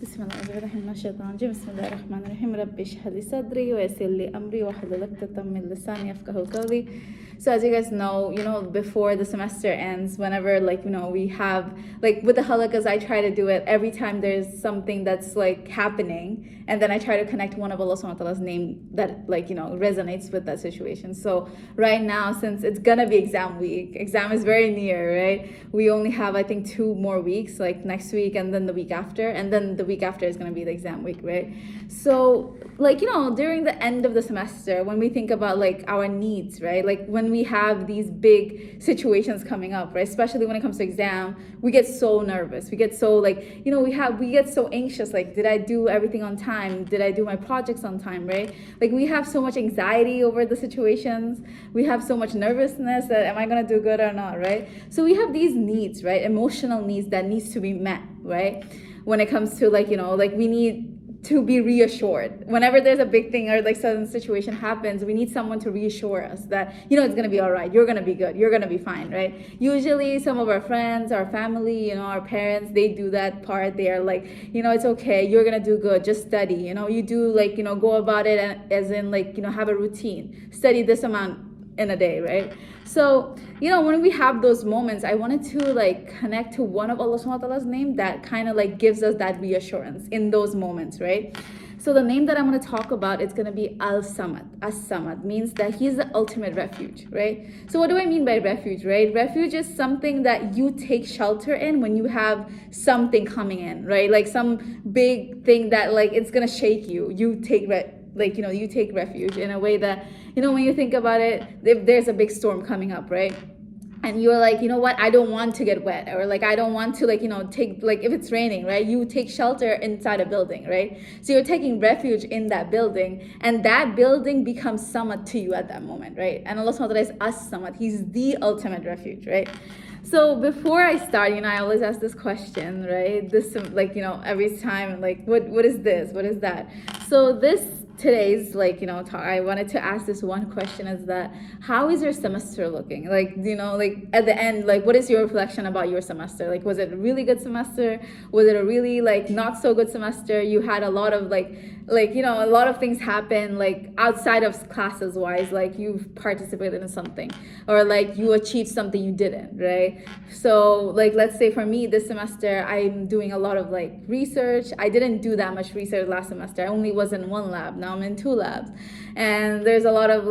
بسم الله الرحمن الرحيم الشيطان الرجيم بسم الله الرحمن الرحيم ربي اشرح لي صدري ويسر لي أمري واحلل عقدة من لساني يفقهوا قولي. So as you guys know, before the semester ends, whenever we have with the halaqas, I try to do it every time there's something that's happening, and then I try to connect one of Allah subhanahu wa ta'ala's name that resonates with that situation. So right now, since it's gonna be exam week, exam is very near, right? We only have I think 2 more weeks, like next week and then the week after, and then the week after is gonna be the exam week, right? So during the end of the semester, when we think about our needs, right? When we have these big situations coming up, right? Especially when it comes to exam, we get so nervous. We get so we get so anxious. Did I do everything on time? Did I do my projects on time, right? We have so much anxiety over the situations. We have so much nervousness that am I gonna do good or not, right? So we have these needs, right? Emotional needs that needs to be met, right? When it comes to we need to be reassured whenever there's a big thing or sudden situation happens. We need someone to reassure us that it's gonna be all right, you're gonna be good, you're gonna be fine, right? Usually some of our friends, our family, our parents, they do that part. They are it's okay, you're gonna do good, just study, you do go about it and as in have a routine, study this amount in a day, right? So when we have those moments, I wanted to connect to one of Allah subhanahu wa ta'ala's name that kind of gives us that reassurance in those moments, right? So the name that I'm going to talk about is going to be Al-Samad. As-Samad means that he's the ultimate refuge, right? So what do I mean by refuge, right? Refuge is something that you take shelter in when you have something coming in, right? Some big thing that it's going to shake you. You take you take refuge in a way that when you think about it, if there's a big storm coming up, right? And you're what, I don't want to get wet, or I don't want to take if it's raining, right? You take shelter inside a building, right? So you're taking refuge in that building, and that building becomes samad to you at that moment, right? And Allah subhanahu wa ta'ala is as-samad. He's the ultimate refuge, right? So before I start, I always ask this question, right? This every time, what is this? What is that? So today's talk, I wanted to ask this one question, is that how is your semester looking? At the end, what is your reflection about your semester? Was it a really good semester? Was it a really not so good semester? You had a lot of a lot of things happen outside of classes wise, you've participated in something, or you achieved something you didn't, right? So let's say for me this semester I'm doing a lot of research. I didn't do that much research last semester. I only was in 1 lab. Now I'm in 2 labs, and there's a lot of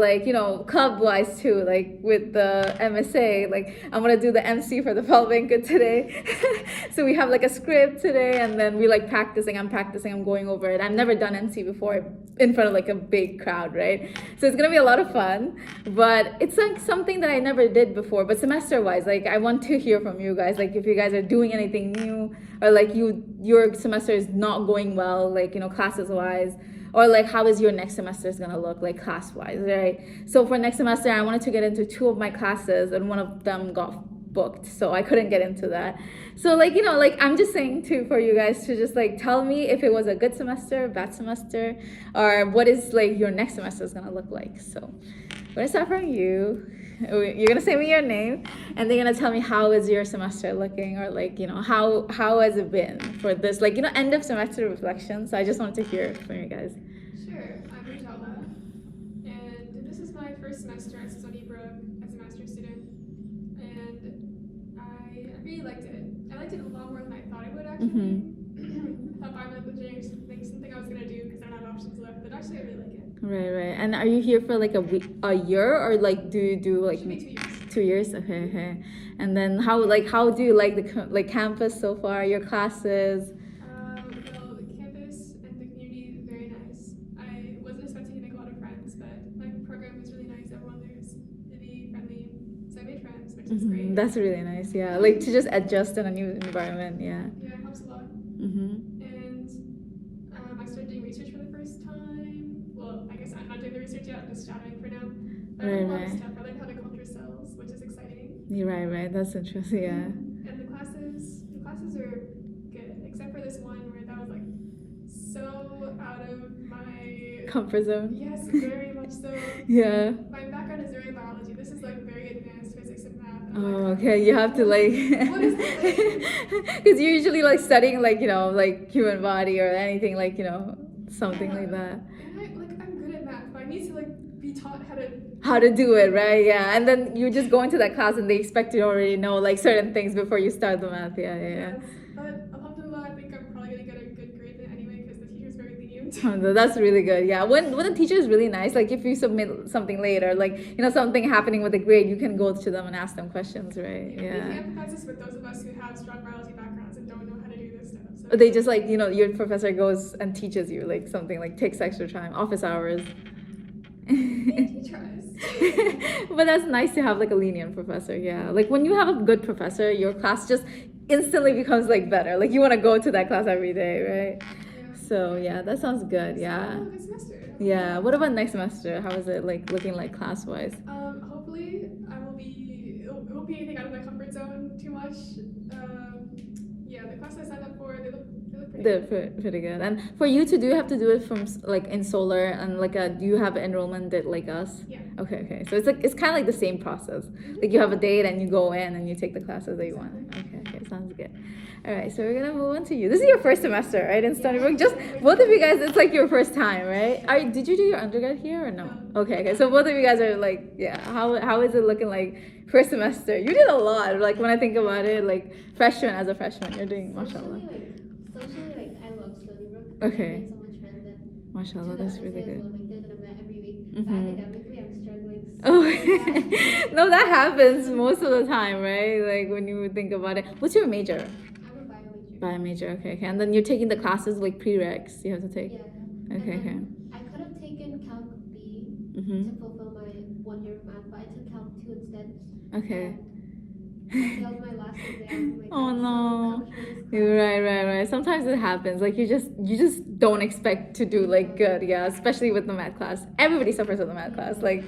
club wise too, with the MSA, I'm gonna do the MC for the Falbanka today. So we have a script today, and then we practicing, I'm going over it. I've never done MC before in front of a big crowd, right? So it's gonna be a lot of fun, but it's something that I never did before. But semester wise, I want to hear from you guys, if you guys are doing anything new, or your semester is not going well, classes wise, or how is your next semester is gonna look class wise, right? So for next semester, I wanted to get into 2 of my classes, and one of them got booked, so I couldn't get into that. So I'm just saying too, for you guys to just tell me if it was a good semester, bad semester, or what is your next semester is gonna look like. So I'm gonna start from you. You're gonna say me your name, and they're gonna tell me how is your semester looking, or how has it been for this end of semester reflection. So I just wanted to hear from you guys. Sure, I'm Rajala, and this is my first semester at Stony Brook as a master's student, and I really liked it. I liked it a lot more than I thought I would actually. I thought I'm legitimately something I was gonna do because I don't have options left, but actually I really like it. Right. And are you here for a year, or do you do Should be 2 years. 2 years? Okay. And then how do you like the campus so far? Your classes? Well, the campus and the community is very nice. I wasn't expecting to make a lot of friends, but my program was really nice. Everyone there is really friendly, so I made friends, which is great. That's really nice. Yeah, to just adjust in a new environment. Yeah. Yeah, it helps a lot. And I started doing research for the first time. Well, I guess I'm not doing the research yet. I'm just shadowing for now. But I learned a lot of stuff. I learned how to culture cells, which is exciting. You're right. That's interesting. Yeah. And the classes are good, except for this one where that was so out of my Comfort zone. Yes, very much so. Yeah. My background is very biology. This is very advanced physics and math. I'm like, okay, you have to like, what is that? because you're usually like studying like, like human body or anything like, something Yeah. like that. And I'm good at math, but I need to like be taught How to do it, right? Yeah. And then you just go into that class and they expect you to already know like certain things before you start the math. Yeah. Yes, but alhamdulillah, I think I'm probably gonna get a good grade in it anyway because the teacher's very lenient. That's really good. Yeah. When the teacher is really nice, like if you submit something later, like something happening with the grade, you can go to them and ask them questions, right? He Yeah. empathizes with those of us who have strong biology backgrounds and don't know how to do this stuff. So They just like your professor goes and teaches you like something like takes extra time, office hours. he tries. But that's nice to have like a lenient professor. Yeah. Like when you have a good professor, your class just instantly becomes like better. Like you want to go to that class every day, right? Yeah. So yeah, that sounds good. Yeah. So, good semester. Yeah. What about next semester? How is it like looking like class wise? Hopefully I will be. It won't be anything out of my comfort zone too much. Yeah, the class I signed up for, they look pretty They're good. pretty good. And for you to do, you have to do it from like in solar and like do you have enrollment that like us? Yeah. Okay. So it's kind of like the same process. Like you have a date and you go in and you take the classes that you want. Okay, sounds good. All right, so we're gonna move on to you. This is your first semester, right, in Stony Brook? Just both of you guys, it's like your first time, right? Did you do your undergrad here or no? Okay. So both of you guys are like, yeah. How is it looking like first semester? You did a lot. Like when I think about it, like as a freshman, you're doing mashallah. Socially, I love Stony Brook. Okay. I made so much friends and Mashallah, that's really good. like they're gonna met every week. Mhm. But academically, I'm struggling. So Oh, bad. no, that happens most of the time, right? Like when you think about it. What's your major? I'm a bio major. Bio major, okay. And then you're taking the classes like prereqs you have to take. Yeah. Okay. I could have taken Calc B Mhm. to fulfill my 1 year of math, but I took Calc 2 instead. Okay. And I failed my last exam. Like, Oh I'm so no. pumped for this You're class. right. Sometimes it happens. Like you just don't expect to do like good, yeah, especially with the math class. Everybody suffers with the math class. Like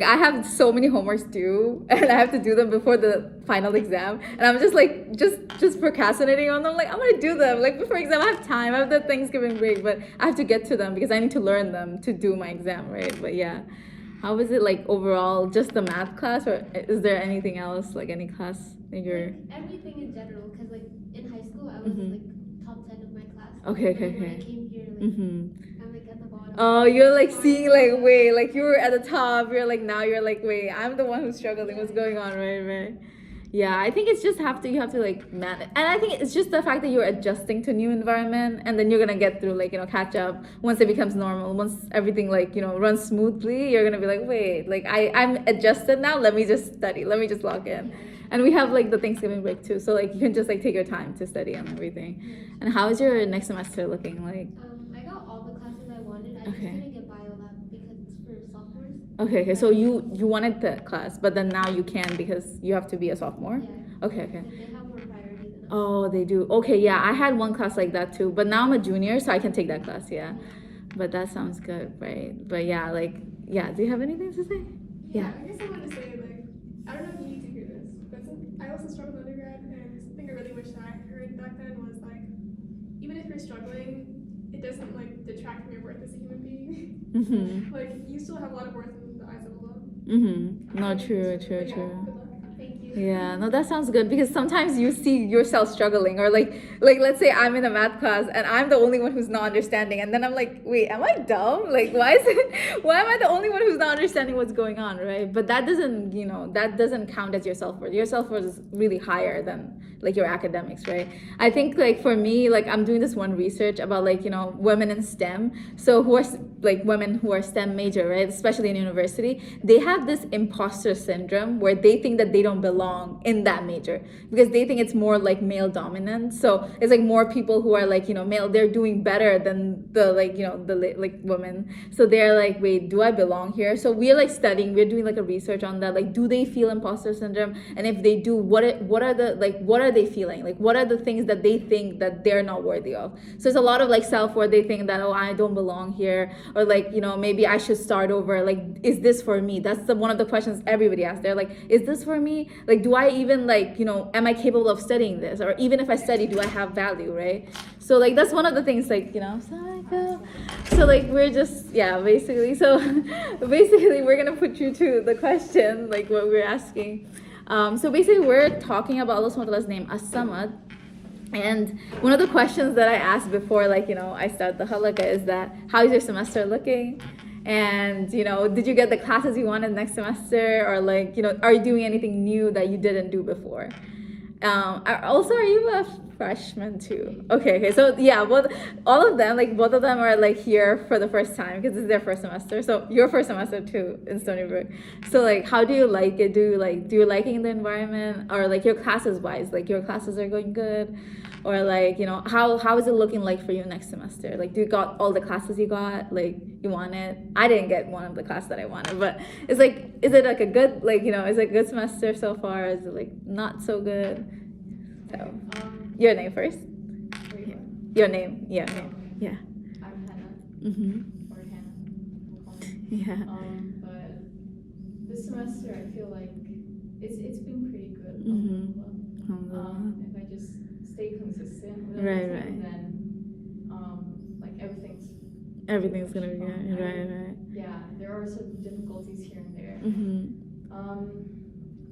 I have so many homeworks due and I have to do them before the final exam. And I'm just like just procrastinating on them. Like I'm gonna do them. Like before exam I have time. I have the Thanksgiving break, but I have to get to them because I need to learn them to do my exam, right? But yeah. How is it like overall? Just the math class, or is there anything else, like any class that you're? Like, everything in general, because like in high school, I was Mhm. like top 10 of my class. Okay. And then when I came here, like, I'm like at the bottom. Oh, you're like seeing like wait, like you were at the top. You're like now you're like wait, I'm the one who's struggling. What's going on, right? Yeah, I think it's just you have to like manage, and I think it's just the fact that you're adjusting to new environment, and then you're gonna get through like catch up once it becomes normal. Once everything like runs smoothly, you're gonna be like wait, like I'm adjusted now. Let me just study. Let me just log in. And we have like the Thanksgiving break too, so like you can just like take your time to study and everything. And how is your next semester looking like? I got all the classes I wanted. I just Okay. didn't get bio lab because it's for sophomores. Okay. So you wanted the class, but then now you can because you have to be a sophomore. Yeah. Okay. Like, they have more priority than us. Oh, they do. Okay, yeah, I had one class like that too, but now I'm a junior, so I can take that class. Yeah, but that sounds good, right? But yeah, like, yeah. Do you have anything to say? Yeah, I guess I want to say, like, I don't know if you need to hear this, but I also struggled in undergrad, and something I really wish that I heard back then was, like, even if you're struggling, it doesn't, like, detract from your worth as a human being. Mhm. Like, you still have a lot of worth in the eyes of Allah. Mhm. No, true. But yeah, good luck. Thank you. Yeah, no, that sounds good because sometimes you see yourself struggling, or like let's say I'm in a math class and I'm the only one who's not understanding, and then I'm like, wait, am I dumb? Like, why am I the only one who's not understanding what's going on, right? But that doesn't count as your self-worth. Your self-worth is really higher than like your academics, right? I think like for me, like I'm doing this one research about like women in STEM, so who are like women who are STEM major, right? Especially in university, they have this imposter syndrome where they think that they don't belong in that major because they think it's more like male dominant. So it's like more people who are like male, they're doing better than the like the like women. So they're like, wait, do I belong here? So we're like studying, we're doing like a research on that. Like, do they feel imposter syndrome? And if they do, what are they feeling? Like, what are the things that they think that they're not worthy of? So it's a lot of like self-worth. They think that, oh, I don't belong here, or like maybe I should start over. Like, is this for me? That's one of the questions everybody asks. They're like, is this for me? Like, do I even like am I capable of studying this? Or even if I study, do I have value, right? So like that's one of the things, like so like we're just basically we're gonna put you to the question, like what we're asking. So basically, we're talking about Allah subhanahu wa ta'ala's name, As-Samad. And one of the questions that I asked before, like, I start the halaqa is that, how's your semester looking? And, did you get the classes you wanted next semester? Or like, are you doing anything new that you didn't do before? Also, are you a freshman too? Okay, so yeah, both of them are like here for the first time because it's their first semester. So your first semester too in Stony Brook. So like, how do you like it? Do you liking the environment, or like your classes wise, like your classes are going good, or like how is it looking like for you next semester? Like, do you got all the classes you got like you wanted? I didn't get one of the classes that I wanted, but is it like a good is it a good semester so far? Is it like not so good? So, your name first. Your name, yeah, yeah. I'm Hannah. Or Hannah. We'll call me. Yeah. But this semester I feel like it's been pretty good. Alhamdulillah. If I just stay consistent with Right, everything, right. then like Everything's gonna be fine. good. Right. Yeah, there are some difficulties here and there.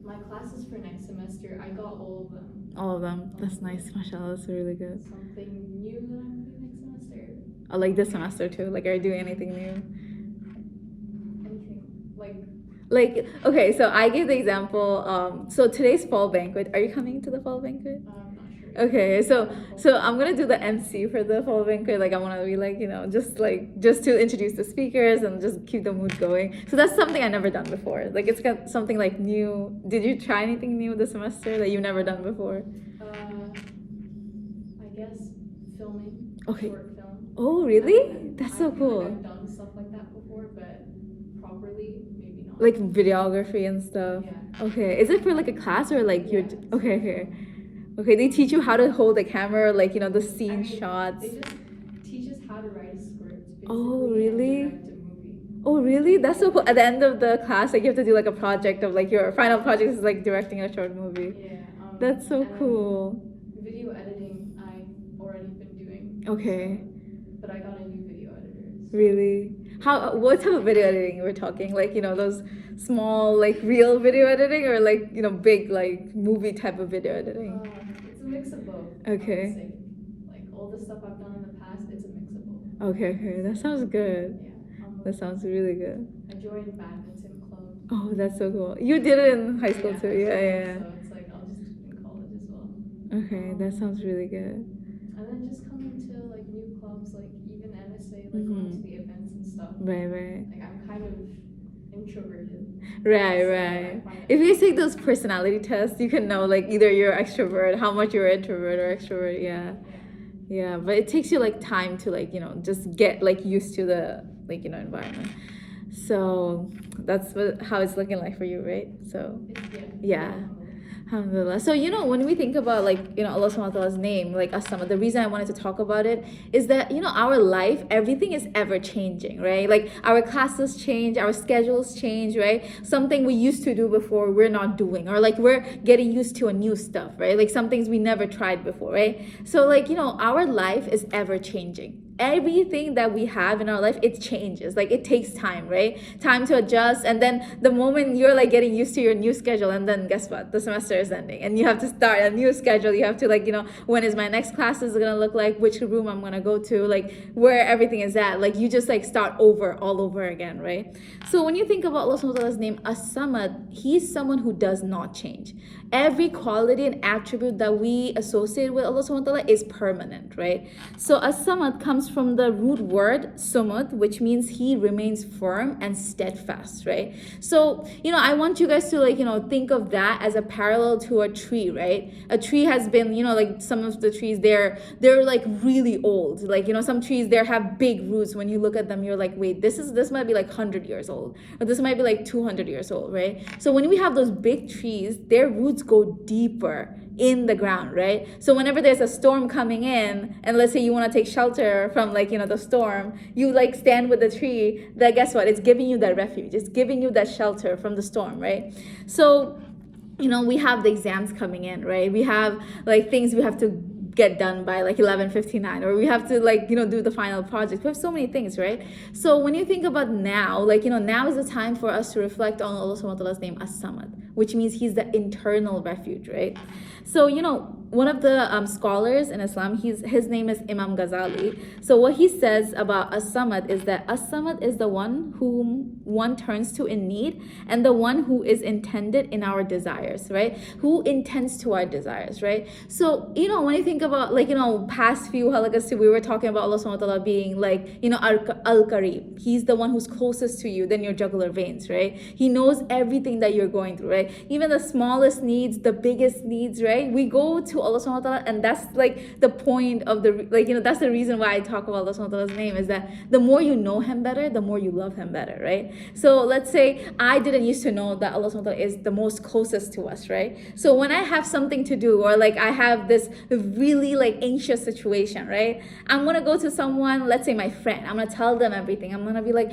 My classes for next semester, I got all of them. All of them. That's nice. MashaAllah, that's really good. Something new that I'm doing next semester. I like this semester too. Like, are you doing anything new? Anything Like, okay, so I gave the example. So today's fall banquet. Are you coming to the fall banquet? I'm not sure. Okay, so I'm gonna do the MC for the fall banquet. Like, I wanna be like, just to introduce the speakers and just keep the mood going. So that's something I never done before. Like, it's got something like new. Did you try anything new this semester that you've never done before? I guess filming. Okay. Short film. Oh, really? That's so I feel cool. like I've done stuff like that before, but properly, maybe not. Like videography and stuff. Yeah. Okay, is it for like a class or like you're? Yeah. Okay, they teach you how to hold the camera, like the scene shots. They just teach us how to write a script. Basically, Oh, really? And direct a movie. Oh, really? That's so cool. At the end of the class, like you have to do like a project of like your final project is like directing a short movie. Yeah. That's so and then cool. Video editing, I've already been doing. Okay. But I got a new video editor. So Really? What type of video editing we're talking? Like, those small, like real video editing, or like, big, like movie type of video editing? it's a mix of both. Okay. I would say. Like all the stuff I've done in the past, it's a mix of both. Okay, that sounds good. Yeah. That sounds really good. I joined badminton club. Oh, that's so cool. You did it in high school too. Yeah. So it's like I'll just in college as well. Okay, that sounds really good. And then just coming to like new clubs, like even NSA, like going to the events and stuff. Right. Like I'm kind of introverted. Right. So I find If it- you take those personality tests, you can know like either you're extrovert, how much you're introvert or extrovert. Yeah. But it takes you like time to like just get like used to the like environment. environment. So that's how it's looking like for you, right? So yeah. Alhamdulillah. So when we think about like Allah subhanahu wa ta'ala's name, like As-Samad, the reason I wanted to talk about it is that our life, everything is ever changing, right? Like our classes change, our schedules change, right? Something we used to do before we're not doing, or like we're getting used to a new stuff, right? Like some things we never tried before, right? So like our life is ever changing. Everything that we have in our life, it changes. Like it takes time, right? Time to adjust. And then the moment you're like getting used to your new schedule, and then guess what? The semester is ending and you have to start a new schedule. You have to like, when is my next class is gonna look like, which room I'm gonna go to, like where everything is at. Like you just like start all over again, right? So when you think about Allah subhanahu wa ta'ala's name, As-Samad, he's someone who does not change. Every quality and attribute that we associate with Allah subhanahu wa ta'ala is permanent, right? So As-Samad comes from the root word sumud, which means he remains firm and steadfast, right? So I want you guys to like think of that as a parallel to a tree, right? A tree has been like some of the trees they're like really old, like some trees they have big roots. When you look at them, you're like, wait, this might be like 100 years old, or this might be like 200 years old, right? So when we have those big trees, their roots go deeper in the ground, right? So whenever there's a storm coming in, and let's say you want to take shelter from like the storm, you like stand with the tree, that guess what, it's giving you that refuge, it's giving you that shelter from the storm, right? So we have the exams coming in, right? We have like things we have to get done by like 11:59, or we have to like do the final project. We have so many things, right? So when you think about now, like now is the time for us to reflect on Allah subhanahu wa ta'ala's name As-Samad. which means he's the internal refuge, right? So, one of the scholars in Islam, his name is Imam Ghazali. So what he says about as-samad is that as-samad is the one whom one turns to in need, and the one who is intended in our desires, right? Who intends to our desires, right? So, when you think about, past few halakas too, we were talking about Allah subhanahu wa ta'ala being al-Qarib. He's the one who's closest to you than your jugular veins, right? He knows everything that you're going through, right? Even the smallest needs, the biggest needs, right? We go to Allah subhanahu wa ta'ala, and that's the point of that's the reason why I talk about Allah subhanahu wa ta'ala's name, is that the more you know him better, the more you love him better, right? So let's say I didn't used to know that Allah subhanahu wa ta'ala is the most closest to us, right? So when I have something to do, or I have this really anxious situation, right? I'm gonna go to someone, let's say my friend, I'm gonna tell them everything. I'm gonna be like,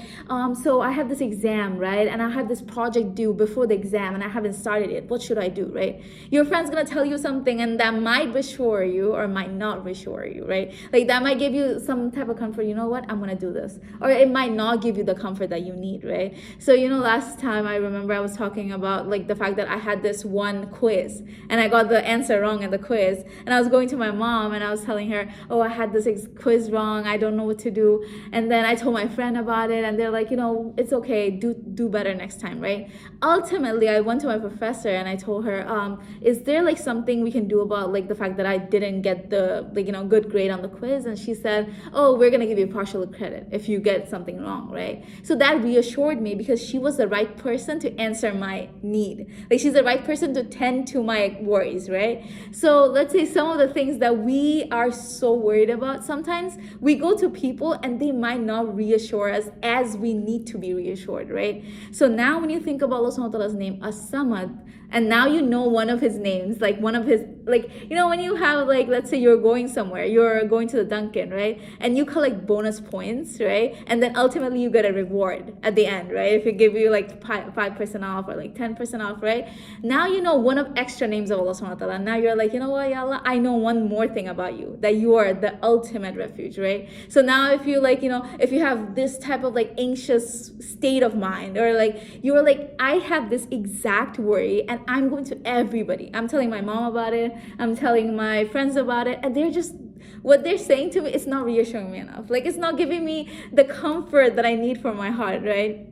so I have this exam, right? And I have this project due before the exam and I haven't started it. What should I do, right? Your friend's gonna tell you something, and that might reassure you or might not reassure you, right? That might give you some type of comfort. You know what? I'm gonna do this. Or it might not give you the comfort that you need, right? So, last time I remember I was talking about the fact that I had this one quiz and I got the answer wrong in the quiz. And I was going to my mom and I was telling her, oh, I had this quiz wrong. I don't know what to do. And then I told my friend about it, and they're like, it's okay. Do better next time, right? Ultimately, I went to my professor and I told her, is there something we can do about the fact that I didn't get the good grade on the quiz? And she said, oh, we're gonna give you partial credit if you get something wrong, right? So that reassured me, because she was the right person to answer my need. She's the right person to tend to my worries, right? So let's say some of the things that we are so worried about, sometimes we go to people and they might not reassure us as we need to be reassured, right? So now when you think about Allah subhanahu wa ta'ala's name, as-samad, and now you know one of his names, one of his, when you have, let's say you're going somewhere, you're going to the Dunkin', right? And you collect bonus points, right? And then ultimately you get a reward at the end, right? If it give you 5% off or 10% off, right? Now you know one of extra names of Allah subhanahu wa ta'ala. Now you're like, you know what, Ya Allah, I know one more thing about you, that you are the ultimate refuge, right? So now if you if you have this type of anxious state of mind, or you're I have this exact worry, and I'm going to everybody. I'm telling my mom about it. I'm telling my friends about it. And they're just, what they're saying to me is not reassuring me enough. It's not giving me the comfort that I need for my heart, right?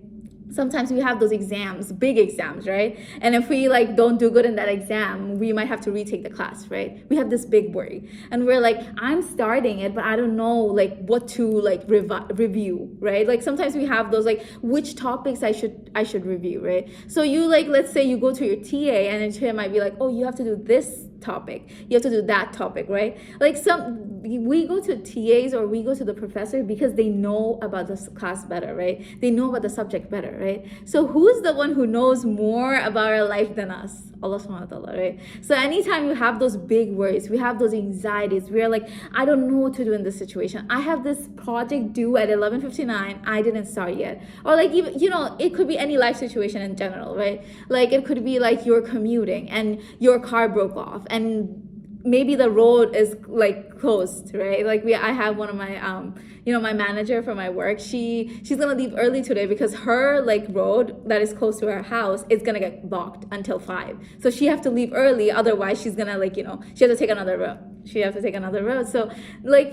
Sometimes we have those exams, big exams, right? And if we don't do good in that exam, we might have to retake the class, right? We have this big worry, and we're I'm starting it, but I don't know what to review, right? Sometimes we have those which topics I should review, right? So you let's say you go to your TA, and the TA might be oh, you have to do this topic, you have to do that topic, right? We go to TAs, or we go to the professor because they know about this class better, right? They know about the subject better, right? So who's the one who knows more about our life than us? Allah subhanahu wa ta'ala, right? So anytime you have those big worries, we have those anxieties, we're I don't know what to do in this situation. I have this project due at 11:59, I didn't start yet. Or even, it could be any life situation in general, right? It could be you're commuting and your car broke off, and maybe the road is closed, right? I have one of my my manager for my work, she's gonna leave early today because her road that is close to her house is gonna get blocked until 5. So she have to leave early, otherwise she's gonna she has to take another road. So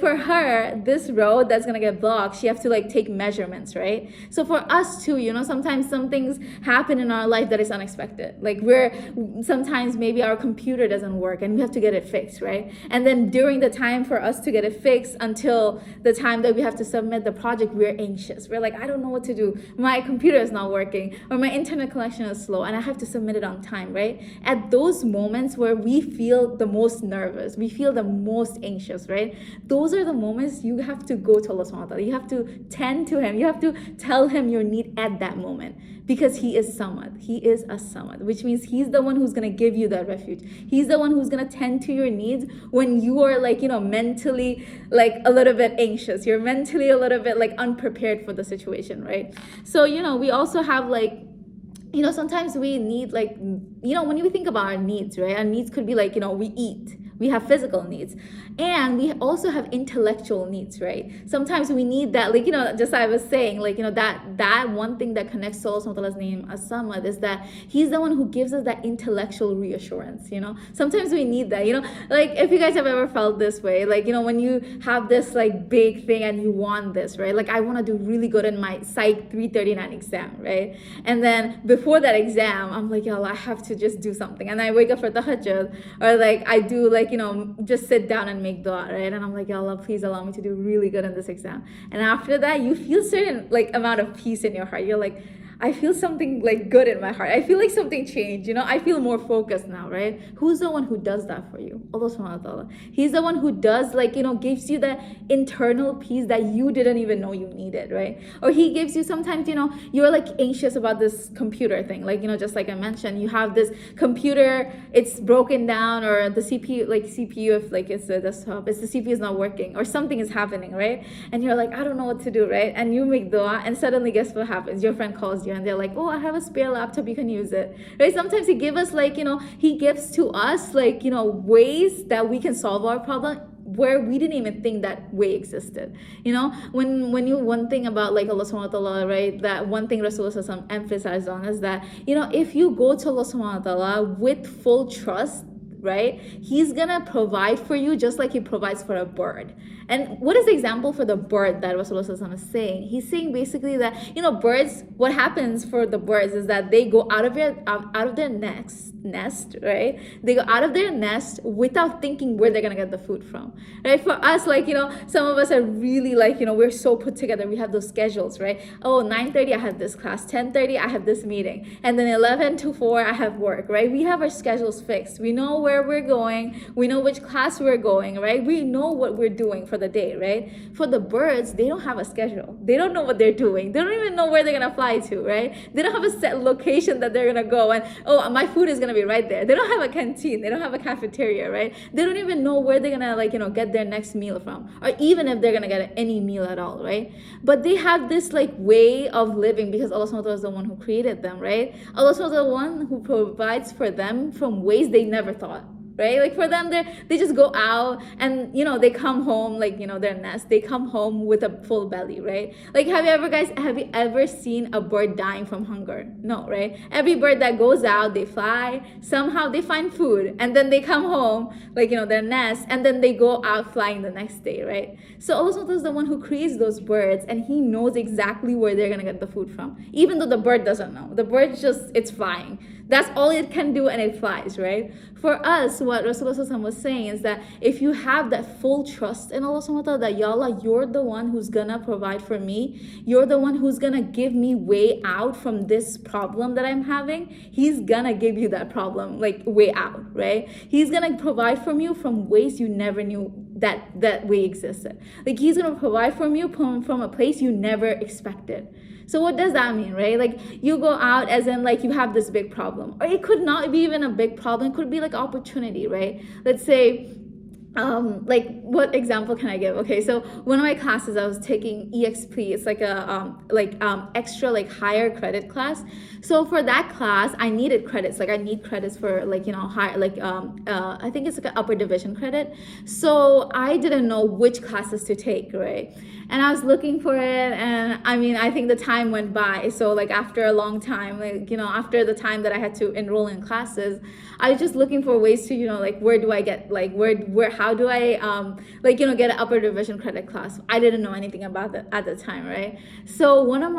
for her, this road that's gonna get blocked, she have to take measurements, right? So for us too, sometimes some things happen in our life that is unexpected. Sometimes maybe our computer doesn't work and we have to get it fixed, right? And then during the time for us to get it fixed until the time that we have to submit the project, we're anxious. We're I don't know what to do. My computer is not working, or my internet connection is slow, and I have to submit it on time, right? At those moments where we feel the most nervous, we feel the most anxious, right? Those are the moments you have to go to Allah subhanahu wa ta'ala. You have to tend to him. You have to tell him your need at that moment, because he is samad. He is as-samad, which means he's the one who's going to give you that refuge. He's the one who's going to tend to your needs when you are mentally a little bit anxious. You're mentally a little bit unprepared for the situation, right? So we also have sometimes we need when you think about our needs, right? Our needs could be we eat, We have physical needs. And we also have intellectual needs, right? Sometimes we need that, like, just like I was saying, like, that one thing that connects Allah subhanahu wa ta'ala's name as Samad is that he's the one who gives us that intellectual reassurance, Sometimes we need that, like if you guys have ever felt this way, like, when you have this like big thing and you want this, right? Like I want to do really good in my Psych 339 exam, right? And then before that exam, I'm like, yo, I have to just do something. And I wake up for tahajjud, or like I do like, just sit down and make dua, right? And I'm like, ya Allah, please allow me to do really good in this exam. And after that, you feel certain like amount of peace in your heart. You're like, I feel something like good in my heart. I feel like something changed, I feel more focused now, right? Who's the one who does that for you? Allah subhanahu wa ta'ala. He's the one who does like, gives you that internal peace that you didn't even know you needed, right? Or he gives you sometimes, you're like anxious about this computer thing. Like, just like I mentioned, you have this computer, it's broken down, or the CPU, if like it's the desktop, the CPU is not working, or something is happening, right? And you're like, I don't know what to do, right? And you make dua, and suddenly guess what happens? Your friend calls you and they're like, oh, I have a spare laptop, you can use it, right? Sometimes he gives us like, he gives to us like, ways that we can solve our problem where we didn't even think that way existed. One thing about like Allah subhanahu wa ta'ala, right, that one thing Rasulullah emphasized on is that, if you go to Allah subhanahu wa ta'ala with full trust, right, he's gonna provide for you just like he provides for a bird. And what is the example for the bird that Rasulullah is saying? He's saying basically that, birds, what happens for the birds is that they go out of their nest, right? They go out of their nest without thinking where they're gonna get the food from, right? For us, like, some of us are really like, we're so put together. We have those schedules, right? Oh, 9:30 I have this class, 10:30 I have this meeting, and then 11 to 4 I have work, right? We have our schedules fixed. We know where we're going. We know which class we're going, right? We know what we're doing for the day, right? For the birds, they don't have a schedule. They don't know what they're doing. They don't even know where they're gonna fly to, right? They don't have a set location that they're gonna go, and oh, my food is gonna be right there. They don't have a canteen. They don't have a cafeteria, right? They don't even know where they're gonna like, get their next meal from, or even if they're gonna get any meal at all, right? But they have this like way of living because Allah subhanahu wa ta'ala is the one who created them, right? Allah subhanahu wa ta'ala is the one who provides for them from ways they never thought. Right? Like for them, they just go out and, they come home, like, their nest, they come home with a full belly, right? Like, have you ever seen a bird dying from hunger? No, right? Every bird that goes out, they fly, somehow they find food, and then they come home, like, their nest, and then they go out flying the next day, right? So Allah is the one who creates those birds, and he knows exactly where they're gonna get the food from, even though the bird doesn't know. The bird it's flying. That's all it can do, and it flies, right? For us, what Rasulullah was saying is that if you have that full trust in Allah subhanahu wa ta'ala, that Ya Allah, you're the one who's gonna provide for me, you're the one who's gonna give me way out from this problem that I'm having, he's gonna give you that problem, like way out, right? He's gonna provide from you from ways you never knew that way existed. Like he's gonna provide from you from a place you never expected. So what does that mean, right? Like you go out as in like you have this big problem, or it could not be even a big problem. It could be like opportunity, right? Let's say, like what example can I give? Okay, so one of my classes I was taking EXP. It's like a extra like higher credit class. So for that class, I needed credits. Like I need credits for like higher I think it's like an upper division credit. So I didn't know which classes to take, right? And I was looking for it, and I think the time went by. So like after a long time, like after the time that I had to enroll in classes, I was just looking for ways to like where do I get like how do I get an upper division credit class. I didn't know anything about that at the time, right? So one of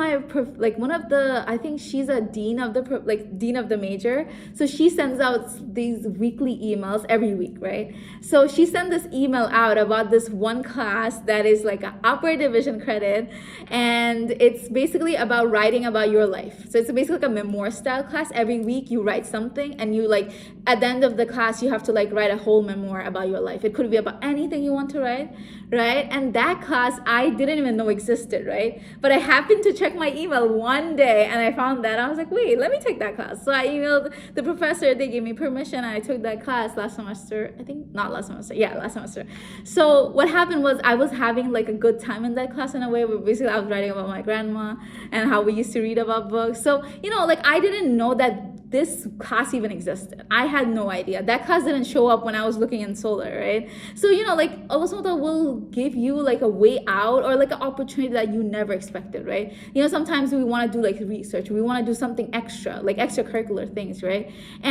the I think she's a dean of the major. So she sends out these weekly emails every week, right? So she sent this email out about this one class that is like an upper division credit, and it's basically about writing about your life. So it's basically like a memoir style class. Every week you write something, and you like at the end of the class you have to like write a whole memoir about your life. It could be about anything you want to write, right? And that class I didn't even know existed, right? But I happened to check my email one day and I found that. I was like, wait, let me take that class. So I emailed the professor, they gave me permission, and I took that class last semester. Last semester. So what happened was I was having like a good time in that class in a way where basically I was writing about my grandma and how we used to read about books. So, like I didn't know that this class even existed. I had no idea. That class didn't show up when I was looking in solar, right? So, like Allah subhanahu wa ta'ala will give you like a way out or like an opportunity that you never expected, right? Sometimes we want to do like research. We want to do something extra, like extracurricular things, right?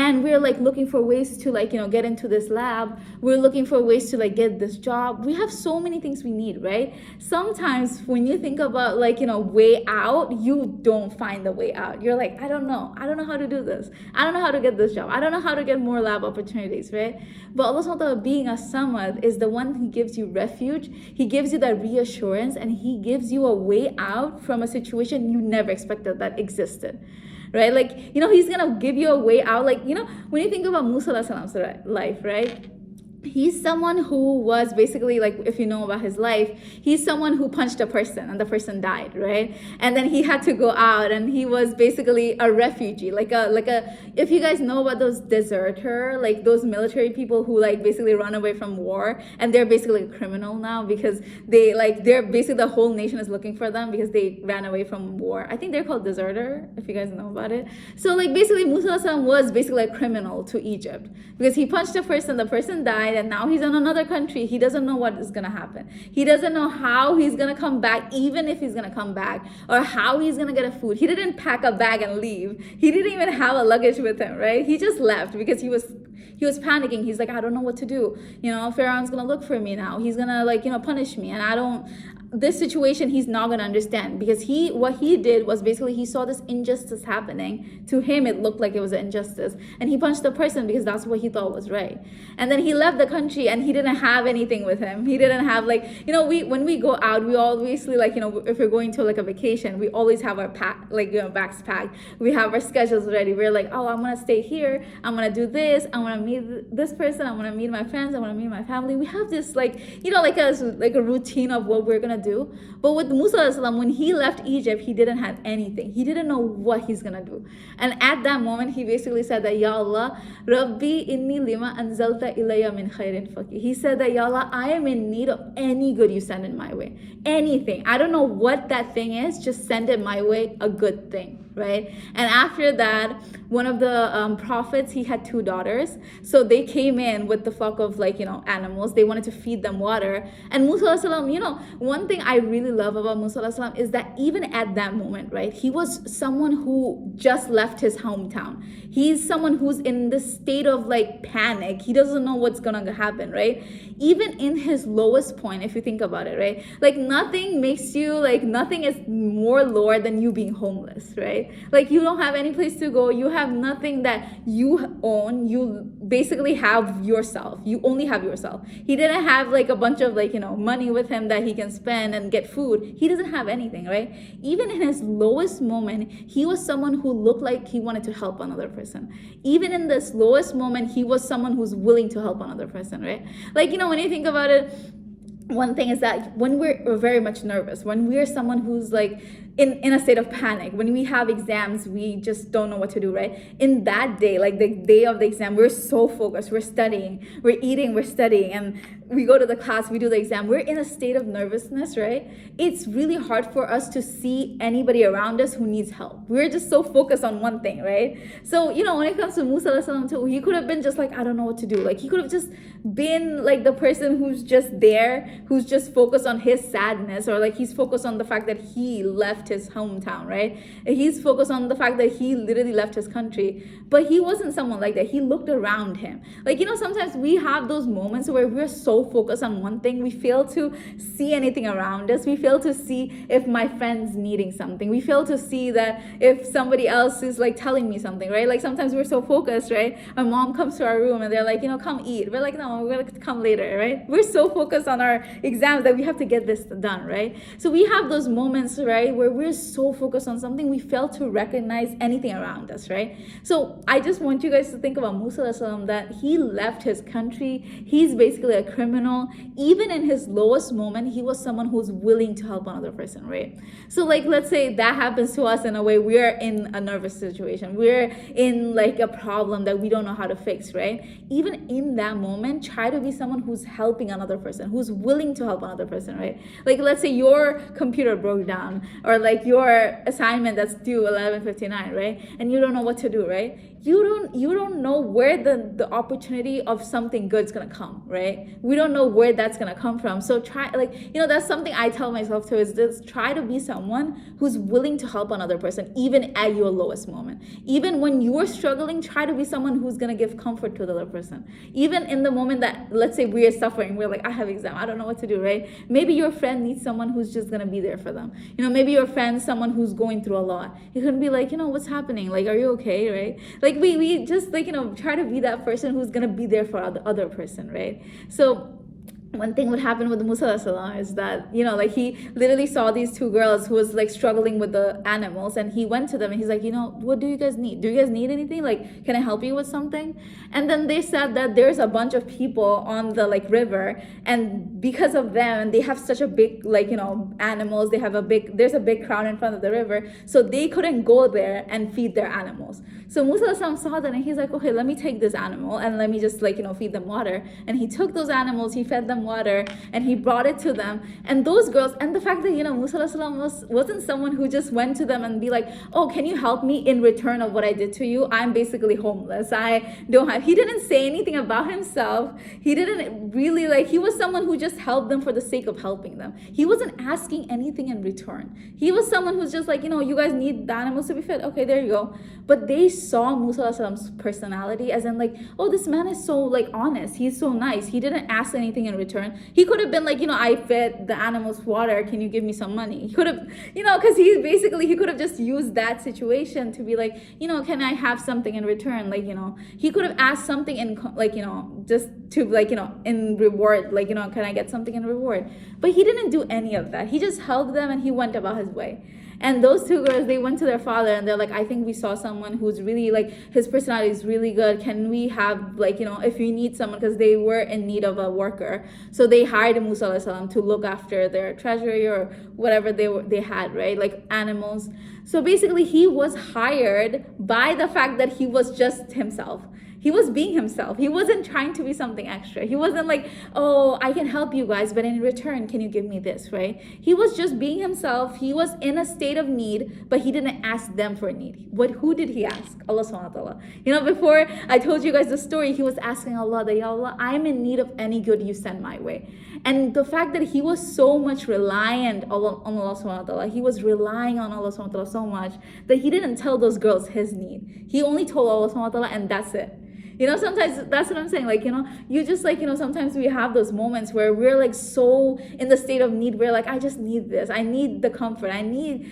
And we're like looking for ways to like, get into this lab. We're looking for ways to like get this job. We have so many things we need, right? Sometimes when you think about like, way out, you don't find the way out. You're like, I don't know how to do this. I don't know how to get this job. I don't know how to get more lab opportunities, right? But Allah subhanahu wa ta'ala, being a samad, is the one who gives you refuge. He gives you that reassurance, and he gives you a way out from a situation you never expected that existed, right? Like, he's gonna give you a way out. Like, when you think about Musa alayhi salam's life, right? He's someone who was basically, like, if you know about his life, he's someone who punched a person and the person died, right? And then he had to go out, and he was basically a refugee, like a if you guys know about those deserter, like those military people who like basically run away from war, and they're basically a criminal now because they're basically, the whole nation is looking for them because they ran away from war. I think they're called deserter, if you guys know about it. So like basically Musa was basically a criminal to Egypt because he punched a person, the person died, and now he's in another country. He doesn't know what is going to happen. He doesn't know how he's going to come back, even if he's going to come back, or how he's going to get a food. He didn't pack a bag and leave. He didn't even have a luggage with him, right? He just left because he was panicking. He's like, I don't know what to do. Pharaoh's going to look for me now. He's going to punish me. And this situation he's not going to understand, because what he did was basically he saw this injustice happening. To him it looked like it was an injustice, and he punched the person because that's what he thought was right. And then he left the country, and he didn't have anything with him. He didn't have when we go out, we obviously if we're going to like a vacation, we always have our bags packed. We have our schedules ready. We're like, oh, I'm going to stay here, I'm going to do this, I want to meet this person, I want to meet my friends, I want to meet my family. We have this like a routine of what we're going to do. But with Musa alayhi salam, when he left Egypt, he didn't have anything. He didn't know what he's gonna do. And at that moment, he basically said that, Ya Allah, Rabbi inni lima anzalta ilayya min khairin faqih. He said that, Ya Allah, I am in need of any good you send in my way. Anything. I don't know what that thing is, just send it my way, a good thing, right? And after that, one of the prophets, he had 2 daughters. So they came in with the flock of animals. They wanted to feed them water. And Musa alayhi salam, one thing I really love about Musa alayhi salam is that even at that moment, right, he was someone who just left his hometown. He's someone who's in this state of panic. He doesn't know what's gonna happen, right? Even in his lowest point, if you think about it, right? Nothing makes you, nothing is more lower than you being homeless, right? You don't have any place to go. You have nothing that you own. You basically have yourself. You only have yourself. He didn't have a bunch of money with him that he can spend and get food. He doesn't have anything, right? Even in his lowest moment, he was someone who looked like he wanted to help another person. Even in this lowest moment, he was someone who's willing to help another person, right? When you think about it, one thing is that when we're very much nervous, when we're someone who's in a state of panic, when we have exams, we just don't know what to do, right? In that day, the day of the exam, we're so focused, we're studying, we're eating, we're studying, and we go to the class, we do the exam, we're in a state of nervousness, right? It's really hard for us to see anybody around us who needs help. We're just so focused on one thing, right? So, when it comes to Musa alayhi salam too, he could have been just I don't know what to do. He could have just been the person who's just there, who's just focused on his sadness, or he's focused on the fact that he left his hometown, right? He's focused on the fact that he literally left his country. But he wasn't someone like that. He looked around him. Sometimes we have those moments where we're so focused on one thing, we fail to see anything around us. We fail to see if my friend's needing something. We fail to see that if somebody else is telling me something, right? Sometimes we're so focused, right? Our mom comes to our room and they're come eat. We're no, we're gonna come later, right? We're so focused on our exams that we have to get this done, right? So we have those moments, right, where we're so focused on something we fail to recognize anything around us, right? So I just want you guys to think about Musa alayhi salam, that he left his country. He's basically a criminal criminal, even in his lowest moment, he was someone who's willing to help another person, right? So like, let's say that happens to us in a way, we're in a nervous situation, we're in like a problem that we don't know how to fix, right? Even in that moment, try to be someone who's helping another person, who's willing to help another person, right? Like, let's say your computer broke down, or like your assignment that's due 11:59, right? And you don't know what to do, right? You don't know where the opportunity of something good's gonna come, right? We don't know where that's gonna come from. So try, like, that's something I tell myself too, is just try to be someone who's willing to help another person, even at your lowest moment. Even when you're struggling, try to be someone who's gonna give comfort to the other person. Even in the moment that, let's say, we are suffering, we're like, I have exam, I don't know what to do, right? Maybe your friend needs someone who's just gonna be there for them. Maybe your friend, someone who's going through a lot. You can be like, what's happening? Like, are you okay, right? Like, we just, like, try to be that person who's gonna be there for the other person, right? So one thing would happen with Musa is that, like, he literally saw these two girls who was like struggling with the animals, and he went to them and he's like, what do you guys need? Do you guys need anything? Like, can I help you with something? And then they said that there's a bunch of people on the like river, and because of them, and they have such a big, like, animals, there's a big crowd in front of the river, so they couldn't go there and feed their animals. So Musa saw that and he's like, okay, let me take this animal and let me just, like, feed them water. And he took those animals, he fed them water, and he brought it to them. And those girls, and the fact that, Musa wasn't someone who just went to them and be like, oh, can you help me in return of what I did to you? I'm basically homeless. He didn't say anything about himself. He didn't really, like, he was someone who just helped them for the sake of helping them. He wasn't asking anything in return. He was someone who's just like, you guys need the animals to be fed. Okay, there you go. But they saw Musa's personality as in, like, oh, this man is so, like, honest. He's so nice. He didn't ask anything in return. He could have been like, I fed the animals water. Can you give me some money? He could have, because he could have just used that situation to be like, can I have something in return? Like, he could have asked something in, like, just to, like, in reward, like, can I get something in reward? But he didn't do any of that. He just helped them and he went about his way. And those two girls, they went to their father and they're like, I think we saw someone who's really, like, his personality is really good. Can we have, like, if we need someone, because they were in need of a worker. So they hired Musa to look after their treasury or whatever they had, right? Like animals. So basically he was hired by the fact that he was just himself. He was being himself. He wasn't trying to be something extra. He wasn't like, oh, I can help you guys, but in return, can you give me this, right? He was just being himself. He was in a state of need, but he didn't ask them for a need. Who did he ask? Allah subhanahu wa ta'ala. Before I told you guys the story, he was asking Allah that, Ya Allah, I'm in need of any good you send my way. And the fact that he was so much reliant on Allah subhanahu wa ta'ala, he was relying on Allah subhanahu wa ta'ala so much that he didn't tell those girls his need. He only told Allah subhanahu wa ta'ala, and that's it. Sometimes that's what I'm saying. Like, you just, like, sometimes we have those moments where we're like so in the state of need. We're like, I just need this. I need the comfort. I need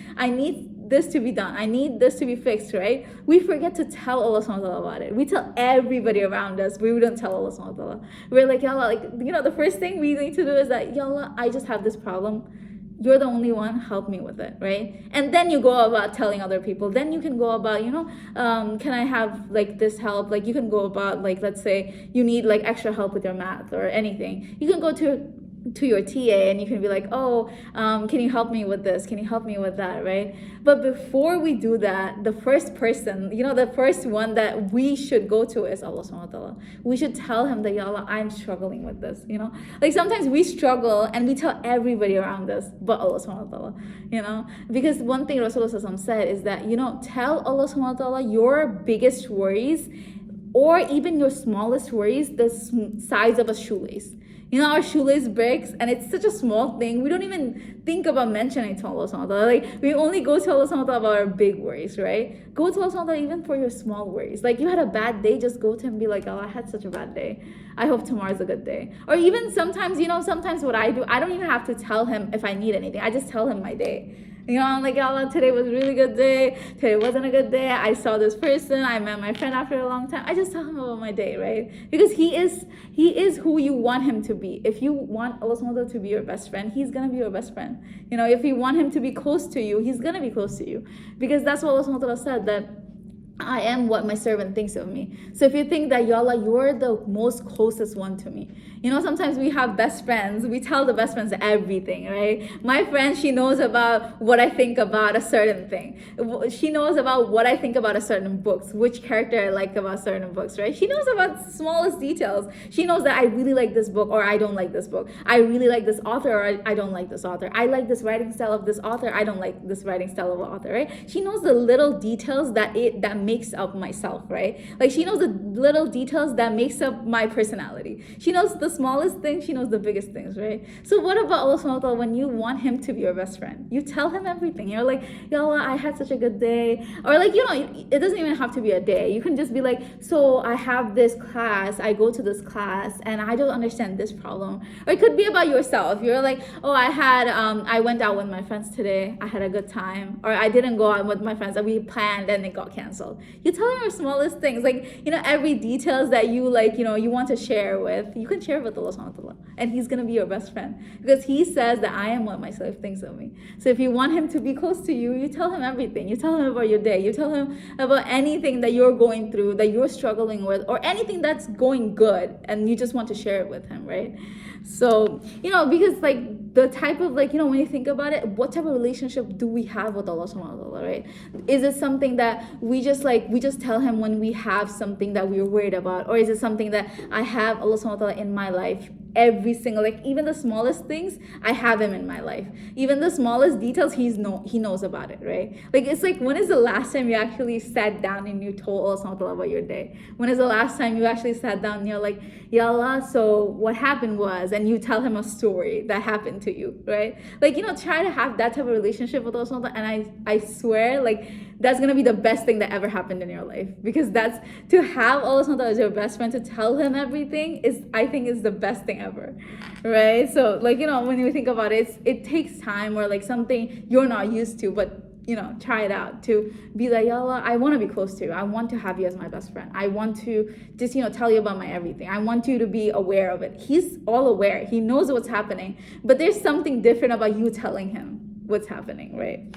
this to be done. I need this to be fixed, right? We forget to tell Allah subhanahu wa ta'ala about it. We tell everybody around us. We don't tell Allah subhanahu wa ta'ala. We're like, Ya Allah, like, the first thing we need to do is that, Ya Allah, I just have this problem. You're the only one, help me with it, right? And then you go about telling other people. Then you can go about, can I have, like, this help? Like, you can go about, like, let's say you need, like, extra help with your math or anything. You can go to your TA and you can be like, oh, can you help me with this? Can you help me with that, right? But before we do that, the first person, the first one that we should go to is Allah subhanahu wa ta'ala. We should tell him that, Ya Allah, I'm struggling with this, Like, sometimes we struggle and we tell everybody around us but Allah subhanahu wa ta'ala, Because one thing Rasulullah said is that, tell Allah subhanahu wa ta'ala your biggest worries or even your smallest worries, the size of a shoelace. Our shoelace breaks and it's such a small thing. We don't even think about mentioning to Allah subhanahu wa ta'ala. Like, we only go to Allah subhanahu wa ta'ala about our big worries, right? Go to Allah subhanahu wa ta'ala even for your small worries. Like, you had a bad day, just go to him and be like, oh, I had such a bad day. I hope tomorrow's a good day. Or even sometimes, sometimes what I do, I don't even have to tell him if I need anything. I just tell him my day. I'm like, Allah, today was a really good day. Today wasn't a good day. I saw this person. I met my friend after a long time. I just tell him about my day, right? Because he is who you want him to be. If you want Allah subhanahu wa ta'ala to be your best friend, he's going to be your best friend. If you want him to be close to you, he's going to be close to you. Because that's what Allah subhanahu wa ta'ala said, that I am what my servant thinks of me. So if you think that, Ya Allah, you're the most closest one to me. You know, sometimes we have best friends. We tell the best friends everything, right? My friend, she knows about what I think about a certain thing. She knows about what I think about a certain books, which character I like about certain books, right? She knows about smallest details. She knows that I really like this book or I don't like this book. I really like this author or I don't like this author. I like this writing style of this author. I don't like this writing style of author, right? She knows the little details that makes up myself, right? Like she knows the little details that makes up my personality. She knows the smallest things, she knows the biggest things, right? So what about Allah subhanahu wa ta'ala when you want him to be your best friend? You tell him everything. You're like, Ya Allah, I had such a good day. Or like, you know, it doesn't even have to be a day. You can just be like, so I have this class, I go to this class and I don't understand this problem. Or it could be about yourself. You're like, oh, I went out with my friends today. I had a good time. Or I didn't go out with my friends and we planned and it got canceled. You tell him your smallest things, like, you know, every details that you like, you know, you want to share with, you can share with Allah subhanahu wa ta'ala, and he's gonna be your best friend because he says that I am what my slave thinks of me. So if you want him to be close to you, you tell him everything. You tell him about your day. You tell him about anything that you're going through, that you're struggling with, or anything that's going good, and you just want to share it with him, right? So, you know, because like the type of like, you know, when you think about it, what type of relationship do we have with Allah subhanahu wa ta'ala, right? Is it something that we just tell him when we have something that we're worried about? Or is it something that I have Allah subhanahu wa ta'ala in my life? Every single, like even the smallest things, I have him in my life. Even the smallest details, he knows about it, right? Like it's like, when is the last time you actually sat down and you told Allah subhanahu wa ta'ala about your day? When is the last time you actually sat down and you're like, Ya Allah, so what happened was, and you tell him a story that happened to you, right? Like, you know, try to have that type of relationship with Allah subhanahu wa ta'ala, and I swear, like, that's gonna be the best thing that ever happened in your life, because that's, to have Allah subhanahu wa ta'ala as your best friend, to tell him everything is, I think, is the best thing ever, right? So like, you know, when you think about it, it takes time, or like something you're not used to, but you know, try it out, to be like, Ya Allah, I want to be close to you. I want to have you as my best friend. I want to just, you know, tell you about my everything. I want you to be aware of it. He's all aware. He knows what's happening, but there's something different about you telling him what's happening, right?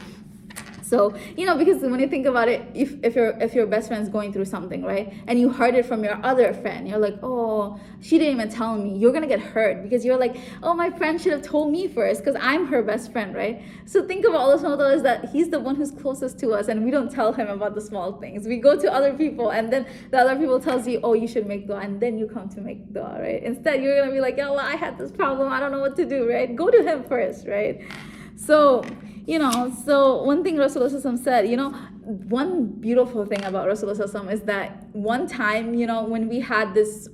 So, you know, because when you think about it, if your best friend's going through something, right, and you heard it from your other friend, you're like, oh, she didn't even tell me. You're gonna get hurt because you're like, oh, my friend should have told me first because I'm her best friend, right? So think of Allah subhanahu wa ta'ala is that he's the one who's closest to us, and we don't tell him about the small things. We go to other people, and then the other people tells you, oh, you should make dua, and then you come to make dua, right? Instead, you're gonna be like, Ya Allah, I had this problem. I don't know what to do, right? Go to him first, right? So, you know, so one thing Rasulullah said, you know, one beautiful thing about Rasulullah is that one time, you know, when we had this,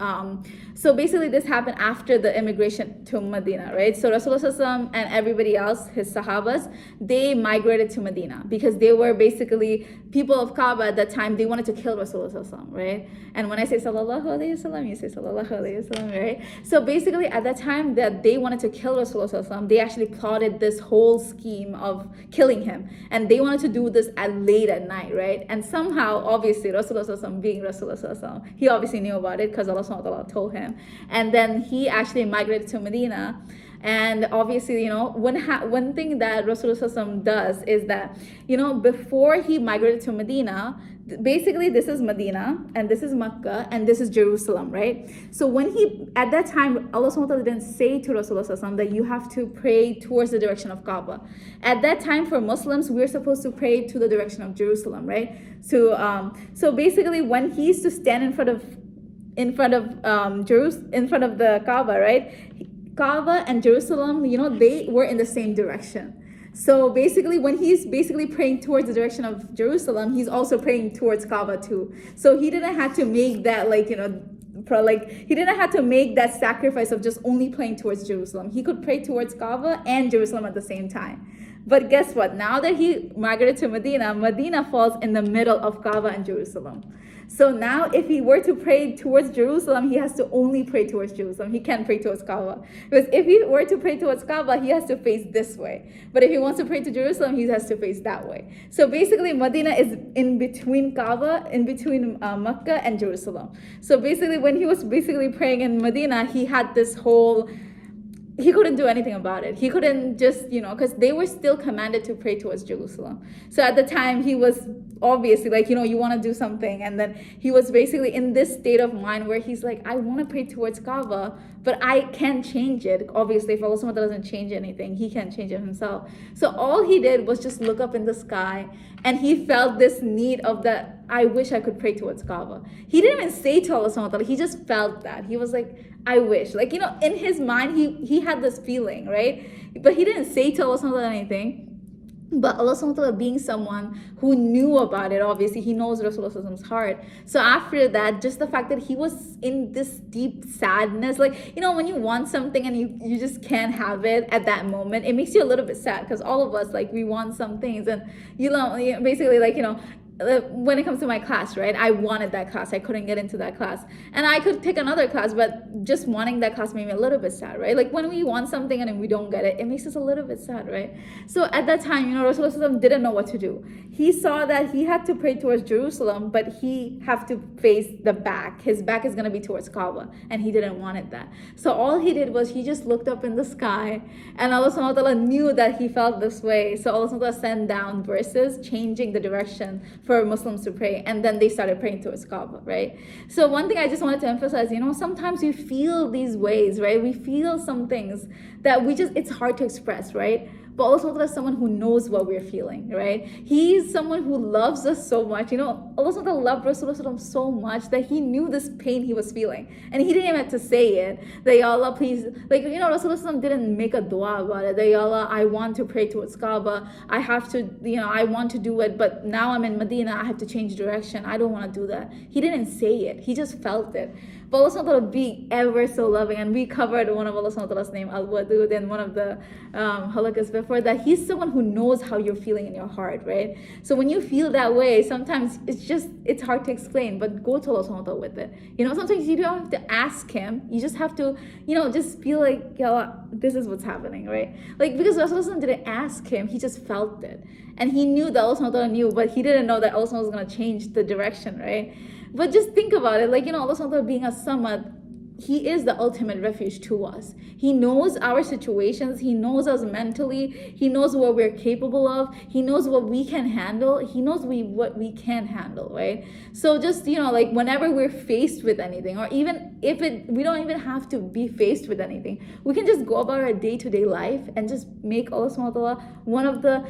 so basically this happened after the immigration to Medina, right? So Rasulullah and everybody else, his sahabas, they migrated to Medina because they were basically people of Kaaba at that time. They wanted to kill Rasulullah, right? And when I say sallallahu alayhi wasallam, you say sallallahu alayhi wasallam, right? So basically at that time that they wanted to kill Rasulullah, they actually plotted this whole scheme of killing him, and they wanted to do this at late at night, right? And somehow, obviously, Rasulullah being Rasulullah, he obviously knew about it because Allah subhanahu wa ta'ala told him. And then he actually migrated to Medina. And obviously, you know, one thing that Rasulullah does is that, you know, before he migrated to Medina, basically this is Medina and this is Mecca and this is Jerusalem, right? So when at that time, Allah subhanahu wa ta'ala didn't say to Rasulullah that you have to pray towards the direction of Kaaba. At that time, for Muslims, we're supposed to pray to the direction of Jerusalem, right? So basically when he used to stand in front of the Kaaba, right? Kaaba and Jerusalem, you know, they were in the same direction. So basically, when he's basically praying towards the direction of Jerusalem, he's also praying towards Kaaba too. So he didn't have to make that, like, you know, he didn't have to make that sacrifice of just only praying towards Jerusalem. He could pray towards Kaaba and Jerusalem at the same time. But guess what? Now that he migrated to Medina, Medina falls in the middle of Kaaba and Jerusalem. So now if he were to pray towards Jerusalem, he has to only pray towards Jerusalem. He can't pray towards Kaaba. Because if he were to pray towards Kaaba, he has to face this way. But if he wants to pray to Jerusalem, he has to face that way. So basically, Medina is in between Kaaba, in between Mecca and Jerusalem. So basically, when he was basically praying in Medina, he had this whole he couldn't do anything about it. He couldn't just, because they were still commanded to pray towards Jerusalem. So at the time, he was obviously like, you want to do something. And then he was basically in this state of mind where he's like, I want to pray towards Kaaba, but I can't change it. Obviously, if Allah subhanahu wa ta'ala doesn't change anything, he can't change it himself. So all he did was just look up in the sky, and he felt this need of that, I wish I could pray towards Kaaba. He didn't even say to Allah subhanahu wa ta'ala, he just felt that. He was like, I wish. Like, in his mind, he had this feeling, right? But he didn't say to Allah subhanahu wa ta'ala anything. But Allah subhanahu wa ta'ala, being someone who knew about it, obviously, he knows Rasulullah's heart. So after that, just the fact that he was in this deep sadness, like, when you want something and you just can't have it at that moment, it makes you a little bit sad, because all of us, like, we want some things, and, basically, like, when it comes to my class, right? I wanted that class. I couldn't get into that class. And I could pick another class, but just wanting that class made me a little bit sad, right? Like when we want something and we don't get it, it makes us a little bit sad, right? So at that time, Rasulullah didn't know what to do. He saw that he had to pray towards Jerusalem, but he had to face the back. His back is going to be towards Kaaba, and he didn't want it that. So all he did was he just looked up in the sky, and Allah subhanahu wa ta'ala knew that he felt this way. So Allah subhanahu wa ta'ala sent down verses changing the direction for Muslims to pray, and then they started praying towards Kaaba, right? So one thing I just wanted to emphasize, sometimes we feel these ways, right? We feel some things that it's hard to express, right? But also there's someone who knows what we're feeling, right? He's someone who loves us so much. Allah loved Rasulullah so much that he knew this pain he was feeling. And he didn't even have to say it. That, Ya Allah, please, Rasulullah didn't make a dua about it. That, Ya Allah, I want to pray towards Kaaba. I have to, I want to do it, but now I'm in Medina, I have to change direction. I don't want to do that. He didn't say it. He just felt it. But Allah subhanahu wa ta'ala being ever so loving, and we covered one of Allah subhanahu wa ta'ala's name, Al-Wadud, in one of the halaqas before, that he's someone who knows how you're feeling in your heart, right? So when you feel that way, sometimes it's hard to explain, but go to Allah subhanahu wa ta'ala with it. Sometimes you don't have to ask him, you just have to, just feel like, Ya Allah, this is what's happening, right? Like, because Rasulullah didn't ask him, he just felt it. And he knew that Allah subhanahu wa ta'ala knew, but he didn't know that Allah subhanahu wa ta'ala was going to change the direction, right? But just think about it, like, Allah subhanahu wa ta'ala being a samad, he is the ultimate refuge to us. He knows our situations. He knows us mentally. He knows what we're capable of. He knows what we can handle. He knows what we can handle, right? So just, like whenever we're faced with anything, or even if we don't even have to be faced with anything, we can just go about our day-to-day life and just make Allah subhanahu wa ta'ala one of the,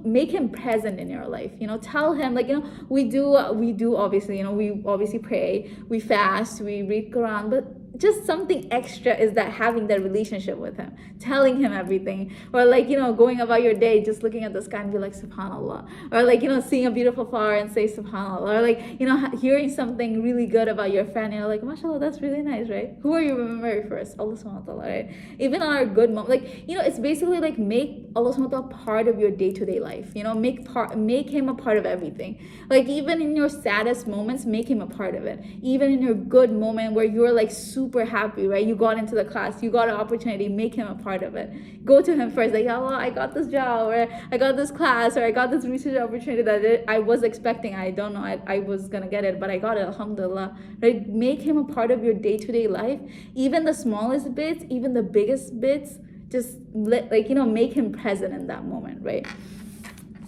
make him present in your life. Tell him, like, we do obviously, we obviously pray, we fast, we read Quran, but just something extra is that having that relationship with him, telling him everything, or like, going about your day, just looking at the sky and be like, subhanallah, or like, seeing a beautiful flower and say subhanallah, or like, hearing something really good about your friend, like, mashallah, that's really nice, right? Who are you remembering first? Allah subhanahu wa ta'ala, right? Even on our good moment, like, it's basically like make Allah subhanahu wa ta'ala part of your day-to-day life, make him a part of everything. Like, even in your saddest moments, make him a part of it. Even in your good moment where you're like super happy, right? You got into the class, you got an opportunity, make him a part of it. Go to him first, like, Allah, I got this job, or I got this class, or I got this research opportunity that I was expecting. I don't know, I was gonna get it, but I got it, alhamdulillah, right? Make him a part of your day-to-day life. Even the smallest bits, even the biggest bits, just make him present in that moment, right?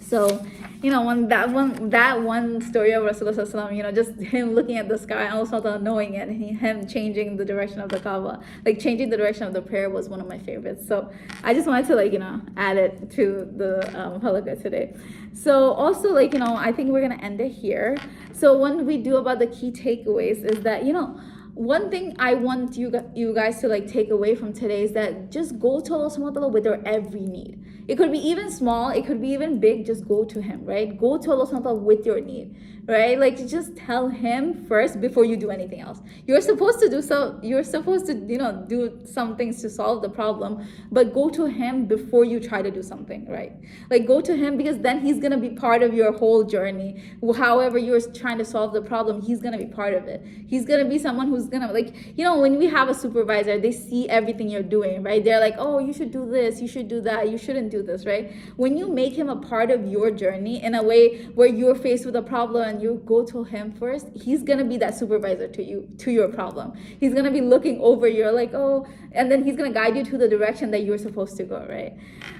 So, when that one story of Rasulullah, just him looking at the sky and also knowing it, and him changing the direction of the Kaaba, like changing the direction of the prayer, was one of my favorites. So I just wanted to add it to the halaqa today. So also I think we're gonna end it here. So what we do about the key takeaways is that one thing I want you guys to take away from today is that just go to Allah subhanahu wa ta'ala with your every need. It could be even small, it could be even big, just go to him, right? Go to Allah subhanahu wa ta'ala with your need, right? Like, just tell him first before you do anything else. You're supposed to do some things to solve the problem, but go to him before you try to do something, right? Like, go to him, because then he's gonna be part of your whole journey. However you're trying to solve the problem, he's gonna be part of it. He's gonna be someone who's gonna, when we have a supervisor, they see everything you're doing, right? They're like, oh, you should do this, you should do that, you shouldn't do this, right? When you make him a part of your journey in a way where you're faced with a problem and you go to him first, he's gonna be that supervisor to your problem. He's gonna be looking over your like, oh, and then he's gonna guide you to the direction that you're supposed to go, right?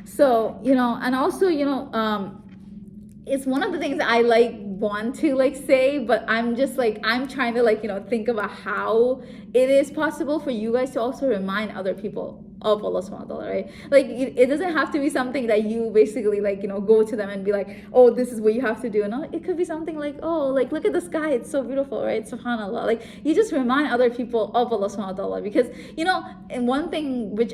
So, and also, it's one of the things I want to say, but I'm just I'm trying to think about how it is possible for you guys to also remind other people of Allah subhanahu wa ta'ala, right? It doesn't have to be something that you basically go to them and be like, oh, this is what you have to do. No, it could be something like, oh, look at the sky, it's so beautiful, right? Subhanallah. You just remind other people of Allah subhanahu wa ta'ala, because and one thing which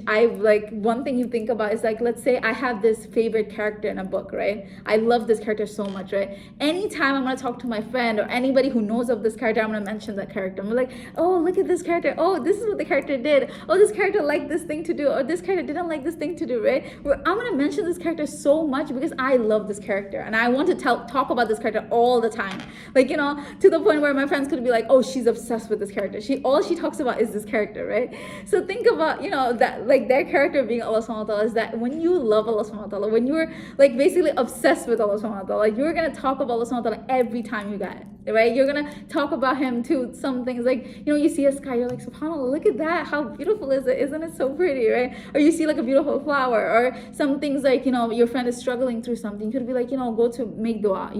one thing you think about is let's say I have this favorite character in a book, right? I love this character so much, right? Anytime I'm gonna talk to my friend or anybody who knows of this character, I'm gonna mention that character. I'm like, oh, look at this character, oh, this is what the character did, oh, this character liked this thing to do, or this character didn't like this thing to do, right? I'm gonna mention this character so much because I love this character and I want to talk about this character all the time, to the point where my friends could be like, oh, she's obsessed with this character, all she talks about is this character, right? So think about that their character being Allah subhanahu wa ta'ala is that when you love Allah subhanahu wa ta'ala, when you're basically obsessed with Allah subhanahu wa ta'ala, you're gonna talk about Allah subhanahu wa ta'ala every time you get it, right? You're gonna talk about him to some things you see a sky, you're like, subhanallah, look at that, how beautiful is it, isn't it so pretty, right? Or you see a beautiful flower, or some things your friend is struggling through something, you could be go to make dua,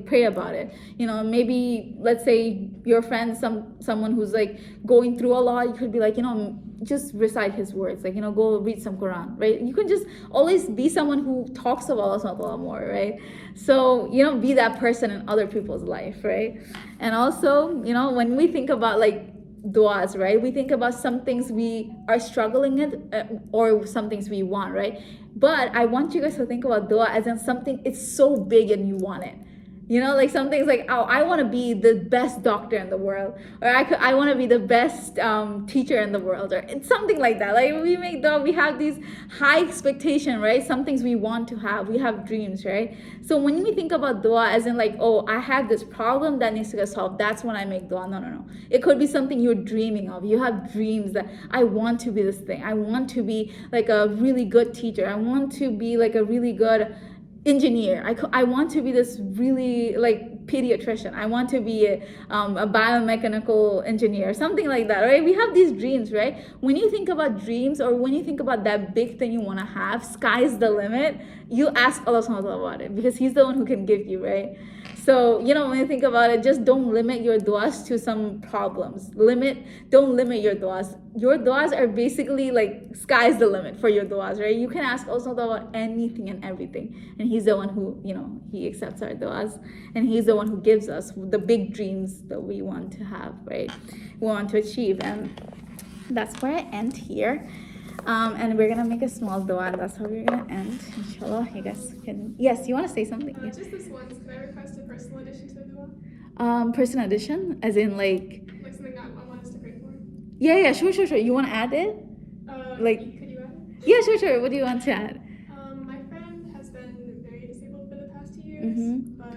pray about it, maybe let's say your friend, someone who's going through a lot, you could be just recite his words, go read some Quran, right? You can just always be someone who talks about Allah subhanahu wa ta'ala more, right? So be that person in other people's life, right? And also when we think about du'as, right, we think about some things we are struggling with, or some things we want, right? But I want you guys to think about dua as in something, it's so big and you want it. Some things oh, I want to be the best doctor in the world, or I want to be the best teacher in the world, or it's something like that. We make dua, we have these high expectation, right? Some things we want to have, we have dreams, right? So when we think about dua as in oh, I have this problem that needs to get solved, that's when I make dua. No. It could be something you're dreaming of. You have dreams that I want to be this thing. I want to be a really good teacher. I want to be a really good engineer. I want to be this really pediatrician. I want to be a biomechanical engineer, something like that, right? We have these dreams, right? When you think about dreams, or when you think about that big thing you want to have, sky's the limit. You ask Allah subhanahu wa ta'ala about it, because he's the one who can give you, right? So when you think about it, just don't limit your du'as to some problems. Don't limit your du'as. Your du'as are basically sky's the limit for your du'as, right? You can ask Allah about anything and everything, and he's the one who he accepts our du'as, and he's the one who gives us the big dreams that we want to have, right? We want to achieve. And that's where I end here. And we're gonna make a small dua, and that's how we're gonna end. Inshallah, you guys can. Yes, you want to say something? Yes. Just this once. Could I request a personal addition to the dua? Personal addition, as in something I want us to pray for. Yeah, sure. You want to add it? Could you add it? Yeah, sure. What do you want to add? My friend has been very disabled for the past 2 years, but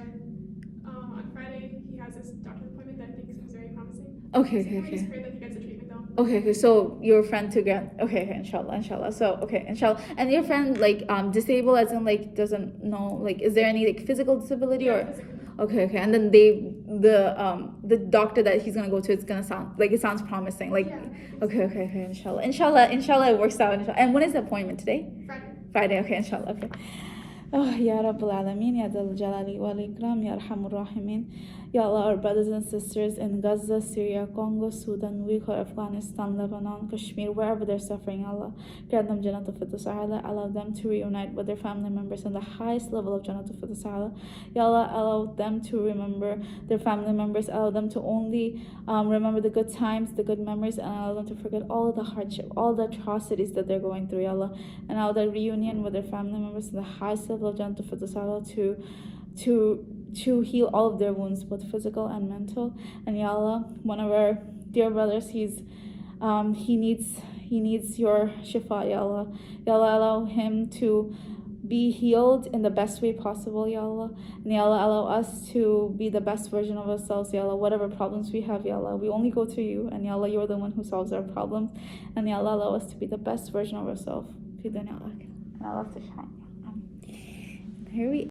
on Friday he has this doctor's appointment that I think is very promising. Okay. I just pray that he gets a treatment done. Okay, so your friend to get inshallah. So inshallah. And your friend disabled as in doesn't know is there any physical disability or Physical. Okay, and then the doctor that he's gonna go to, it's gonna sound it sounds promising. Okay, inshallah it works out. Inshallah. And when is the appointment today? Friday. Okay, inshallah. Okay. Oh, Ya Rabbal Alameen, Ya Dal Jalali wal Ikram, Ya Arhamur Rahimin. Ya Allah, our brothers and sisters in Gaza, Syria, Congo, Sudan, Uyghur, Afghanistan, Lebanon, Kashmir, wherever they're suffering, Allah, grant them Jannatul Firdaus A'la, allow them to reunite with their family members in the highest level of Jannatul Firdaus A'la. Ya Allah, allow them to remember their family members, allow them to only remember the good times, the good memories, and allow them to forget all the hardship, all the atrocities that they're going through, Ya Allah, and allow their reunion with their family members in the highest level of Jannatul Firdaus A'la to heal all of their wounds, both physical and mental. And Ya Allah, one of our dear brothers, he needs your shifa, Ya Allah. Ya Allah, allow him to be healed in the best way possible, Ya Allah. And Ya Allah, allow us to be the best version of ourselves, Ya Allah. Whatever problems we have, Ya Allah, we only go to you. And Ya Allah, you're the one who solves our problems. And Ya Allah, allow us to be the best version of ourselves. And I love to shine. here we